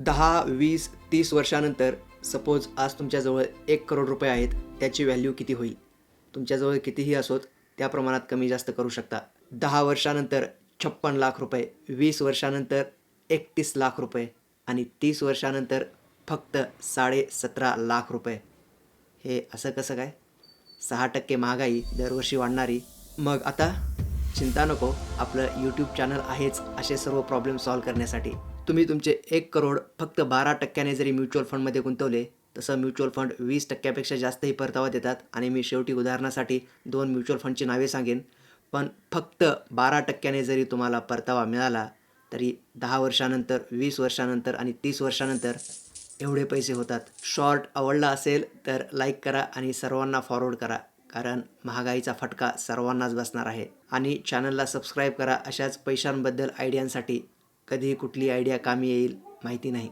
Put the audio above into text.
10, 20, 30 वर्षानंतर सपोज आज तुमच्याजवळ 1 करोड रुपये आहेत, त्याची व्हॅल्यू किती होईल? तुमच्याजवळ कितीही असोत, त्या प्रमाणात कमी जास्त करू शकता. 10 वर्षानंतर 56 लाख रुपये, 20 वर्षानंतर 31 लाख रुपये आणि 30 वर्षानंतर फक्त 17.5 लाख रुपये. हे असं कसं काय? 6% महागाई दरवर्षी वाढणारी. मग आता चिंता नको, आपलं यूट्यूब चॅनल आहेच असे सर्व प्रॉब्लेम सॉल्व्ह करण्यासाठी. तुम्ही तुमचे 1 करोड फक्त 12% जरी म्युच्युअल फंडमध्ये गुंतवले, तसं म्युच्युअल फंड 20%पेक्षा जास्तही परतावा देतात आणि मी शेवटी उदाहरणासाठी 2 म्युच्युअल फंडची नावे सांगेन. पण फक्त 12% जरी तुम्हाला परतावा मिळाला, तरी 10 वर्षानंतर, 20 वर्षानंतर आणि 30 वर्षानंतर एवढे पैसे होतात. शॉर्ट आवडला असेल तर लाईक करा आणि सर्वांना फॉरवर्ड करा, कारण महागाईचा फटका सर्वांनाच बसणार आहे. आणि चॅनलला सबस्क्राईब करा अशाच पैशांबद्दल आयडियांसाठी. कधी कुठली आयडिया कामी येईल माहिती नाही.